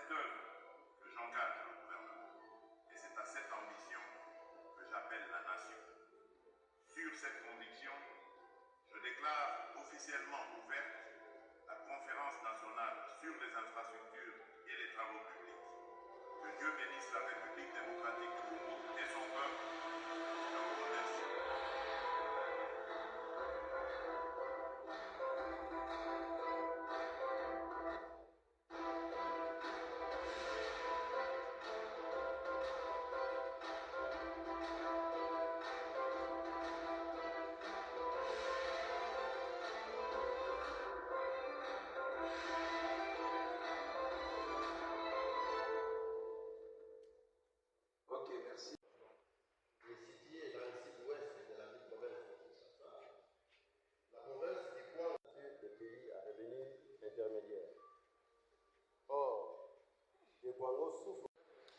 cette œuvre que j'engage le gouvernement. Et c'est à cette ambition que j'appelle la nation. Sur cette conviction, je déclare officiellement ouverte la conférence nationale sur les infrastructures et les travaux publics. Que Dieu bénisse la République démocratique du Congo et son peuple. Je vous remercie. Ok, merci. Le Sidi est dans le sud-ouest de la ville province de Kinshasa. La province du Kouang est le pays à devenir intermédiaire. Or, le Kwango souffre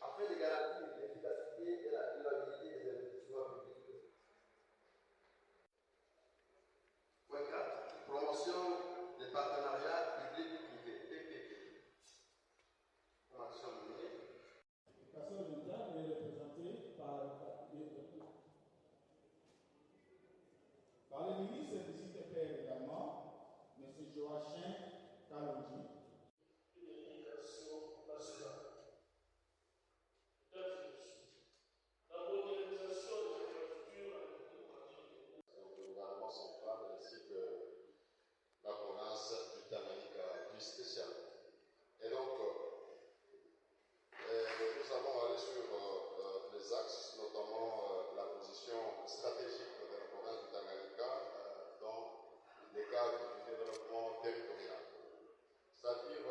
afin de garantir l'efficacité et la durabilité des investissements publics. Point 4. Promotion des partenariats publics-privés, PPP. Action menée. L'éducation mondiale est représentée par le ministre du CTPR également, M. Joachim Kalonji. Une éducation nationale. La modernisation des infrastructures le gouvernement central ainsi que la province du Tanganyika plus spécialement. Et donc, nous allons aller sur les axes, notamment la position stratégique de la province du Tanganyika dans les cadres du développement territorial. C'est-à-dire,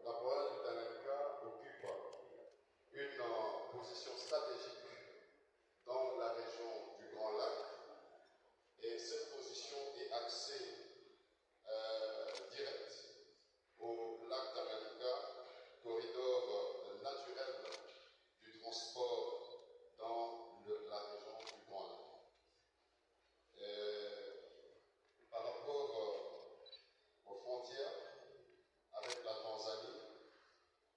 la province du Tanganyika occupe une position stratégique dans la région du Grand Lac, et cette position est axée direct au lac Tanganyika, corridor naturel du transport dans la région du Grand Lac. Par rapport aux frontières avec la Tanzanie,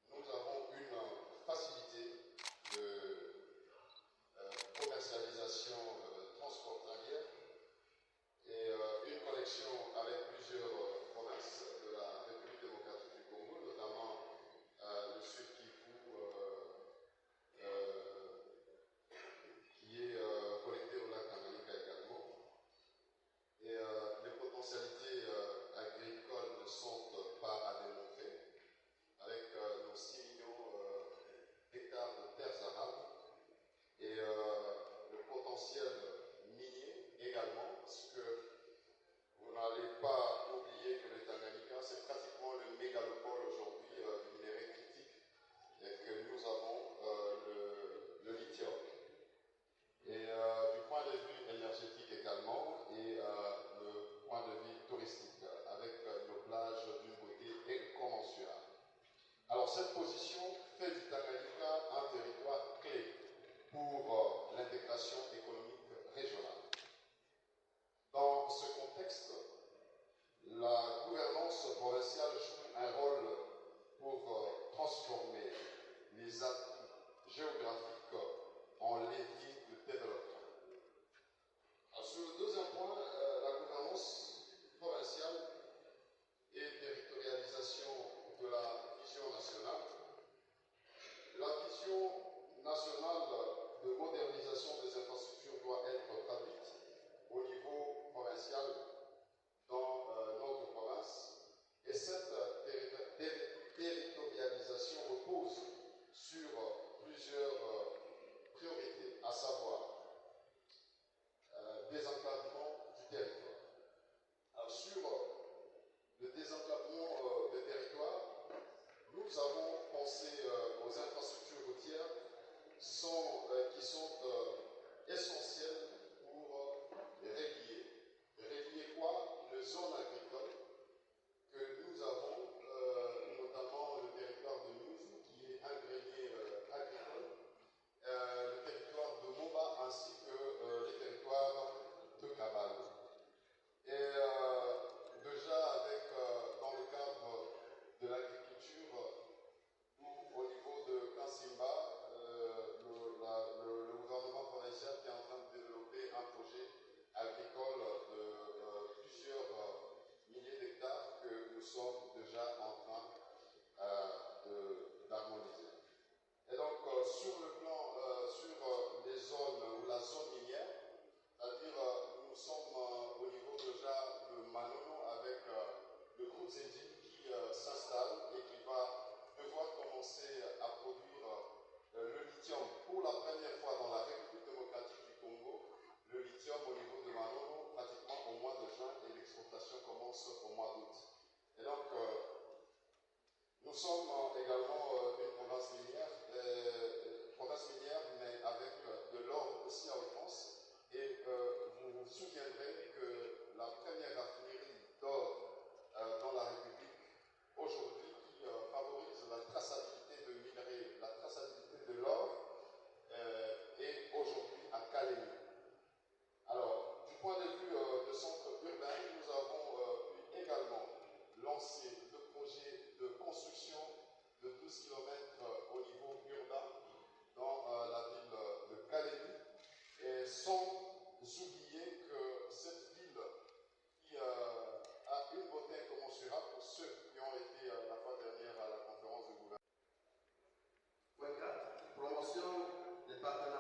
nous avons une facilité de commercialisation transfrontalière et une connexion avec plusieurs provinces de la République démocratique du Congo, notamment le Sud Kivu, qui est connecté au lac Tanganyika également. Et les potentialités agricoles ne sont pas à démontrer, avec nos 6 millions d'hectares de terres arables et le potentiel minier également, parce que vous n'allez pas oublier que le Tanganyika, c'est pratiquement le mégalopole aujourd'hui du minerai critique, et que nous avons le lithium. Et du point de vue énergétique également, et le point de vue touristique, avec nos plages d'une beauté incommensurable. Alors cette position fait du Tanganyika un territoire clé pour l'intégration économique régionale. Dans ce contexte, la gouvernance provinciale joue un rôle pour transformer les atouts géographiques en levier de développement. Alors, sur le deuxième point, la gouvernance provinciale et territorialisation de la vision nationale. La vision nationale de modernisation des infrastructures doit être traduite au niveau provincial dans notre province, et cette territorialisation repose sur plusieurs priorités, à savoir désenclavement du territoire. Alors, sur le désenclavement des territoires, nous avons pensé aux infrastructures routières qui sont essentielles pour relier quoi? Les zones agricoles que nous avons, notamment le territoire de Mouze, qui est agrégé Nous sommes également une province minière, mais avec de l'or aussi à outrance. Et vous vous souviendrez que la première raffinerie d'or dans la République, aujourd'hui, qui favorise la traçabilité de minerais, la traçabilité de l'or, est aujourd'hui à Calémie. Alors, du point de vue de centre urbain, nous avons pu également lancer le projet de construction de 12 km au niveau urbain dans la ville de Calémie, et sans oublier que cette ville qui a une beauté incommensurable pour ceux qui ont été la fois dernière à la conférence de gouvernement. Point 4, promotion des partenariats